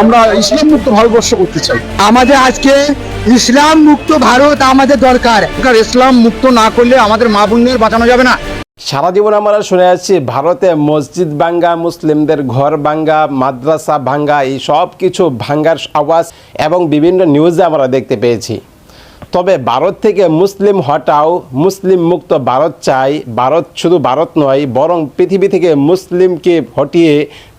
আমরা ইসলাম মুক্ত ভারতবর্ষ করতে চাই। আমাদের আজকে ইসলাম মুক্ত ভারত আমাদের দরকার। ইসলাম মুক্ত না করলে আমাদের মা বোনদের বাঁচানো যাবে না। সারা জীবন আমরা শুনে আসছি ভারতে মসজিদ ভাঙ্গা, মুসলিমদের ঘর ভাঙ্গা, মাদ্রাসা ভাঙ্গা, এই সব কিছু ভাঙ্গার আওয়াজ এবং বিভিন্ন নিউজে আমরা দেখতে পেয়েছি। তবে ভারত থেকে মুসলিম হটাও, মুসলিম মুক্ত ভারত চাই। ভারত শুধু ভারত নয়, বরং পৃথিবী থেকে মুসলিমকে হটিয়ে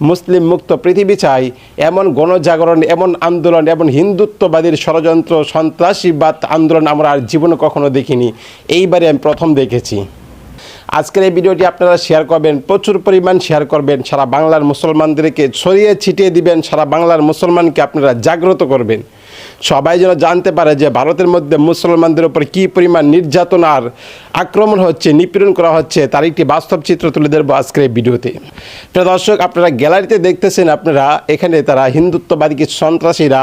মুসলিম মুক্ত পৃথিবী চাই, এমন গণজাগরণ, এমন আন্দোলন, এমন হিন্দুত্ববাদীর ষড়যন্ত্র, সন্ত্রাসীবাদ আন্দোলন আমরা আর জীবনে কখনো দেখিনি। এইবারে আমি প্রথম দেখেছি। আজকের এই ভিডিওটি আপনারা শেয়ার করবেন, প্রচুর পরিমাণ শেয়ার করবেন, সারা বাংলার মুসলমানদেরকে ছড়িয়ে ছিটিয়ে দিবেন, সারা বাংলার মুসলমানকে আপনারা জাগ্রত করবেন। সবাই যেন জানতে পারে যে ভারতের মধ্যে মুসলমানদের উপর কী পরিমাণ নির্যাতন আর আক্রমণ হচ্ছে, নিপীড়ন করা হচ্ছে, তার একটি বাস্তব চিত্র তুলে ধরবো আজকের এই ভিডিওতে। প্রিয় দর্শক, আপনারা গ্যালারিতে দেখতেছেন, আপনারা এখানে তারা হিন্দুত্ববাদী কিছু সন্ত্রাসীরা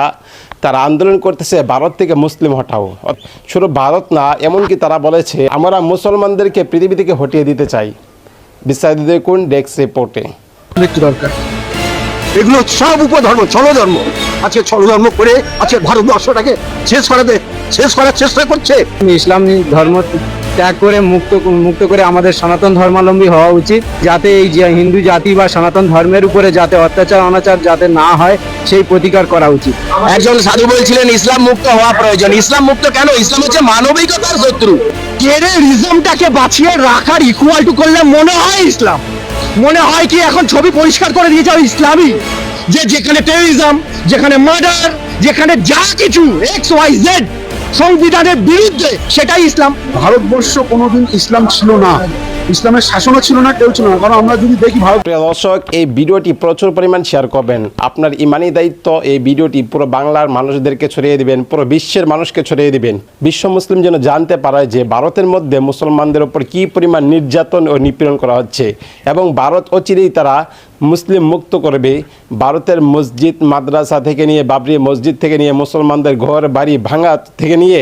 তারা আন্দোলন করতেছে ভারত থেকে মুসলিম হটাও। শুধু ভারত না, এমনকি তারা বলেছে আমরা মুসলমানদেরকে পৃথিবী থেকে হটিয়ে দিতে চাই। বিস্তারিত দেখুন ডেস্ক রিপোর্টে। দরকার এগুলো সব উপধর্ম, ছলধর্ম। আজকে ছলধর্ম করে আজকে ভারতবর্ষটাকে শেষ করার চেষ্টা করছে। ইসলাম ধর্ম ত্যাগ করে মুক্ত করে আমাদের সনাতন ধর্মাবলম্বী হওয়া উচিত, যাতে এই যে হিন্দু জাতি বা সনাতন ধর্মের উপরে যাতে অত্যাচার অনাচার যাতে না হয় সেই প্রতিকার করা উচিত। একজন সাধু বলছিলেন ইসলাম মুক্ত হওয়া প্রয়োজন। ইসলাম মুক্ত কেন? ইসলাম হচ্ছে মানবিকতার শত্রু। টেররিজমটাকে বাঁচিয়ে রাখার ইকুয়াল টু করলে মনে হয় ইসলাম। মনে হয় কি এখন ছবি পরিষ্কার করে দিয়েছে ইসলামই, যে যেখানে টেররিজম, যেখানে মার্ডার, যেখানে যা কিছু XYZ সংবিধানের বিরুদ্ধে, সেটাই ইসলাম। ভারতবর্ষ কোনোদিন ইসলাম ছিল না, ইসলামের শাসনও ছিল না, কেউ ছিল না। কারণ আমরা যদি দেখি ভারত। প্রিয় দর্শক, এই ভিডিওটি প্রচুর পরিমাণ শেয়ার করবেন। আপনার ইমানি দায়িত্ব এই ভিডিওটি পুরো বাংলার মানুষদেরকে ছড়িয়ে দিবেন, পুরো বিশ্বের মানুষকে ছড়িয়ে দিবেন। বিশ্ব মুসলিম যেন জানতে পারে যে ভারতের মধ্যে মুসলমানদের উপর কী পরিমাণ নির্যাতন ও নিপীড়ন করা হচ্ছে, এবং ভারত অচিরেই তারা মুসলিম মুক্ত করবে। ভারতের মসজিদ মাদ্রাসা থেকে নিয়ে, বাবরি মসজিদ থেকে নিয়ে, মুসলমানদের ঘর বাড়ি ভাঙা থেকে নিয়ে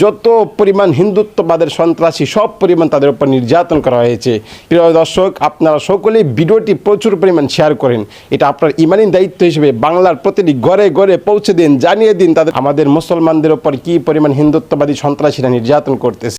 যত পরিমাণ হিন্দুত্ববাদের সন্ত্রাসী, সব পরিমাণ তাদের উপর নির্যাতন করা হয়েছে। প্রিয় দর্শক, আপনারা সকলেই ভিডিওটি প্রচুর পরিমাণ শেয়ার করেন। এটা আপনার ইমানি দায়িত্ব হিসেবে বাংলার প্রতিটি ঘরে ঘরে পৌঁছে দিন, জানিয়ে দিন তাদের আমাদের মুসলমানদের উপর কী পরিমাণ হিন্দুত্ববাদী সন্ত্রাসীরা নির্যাতন করতেছে।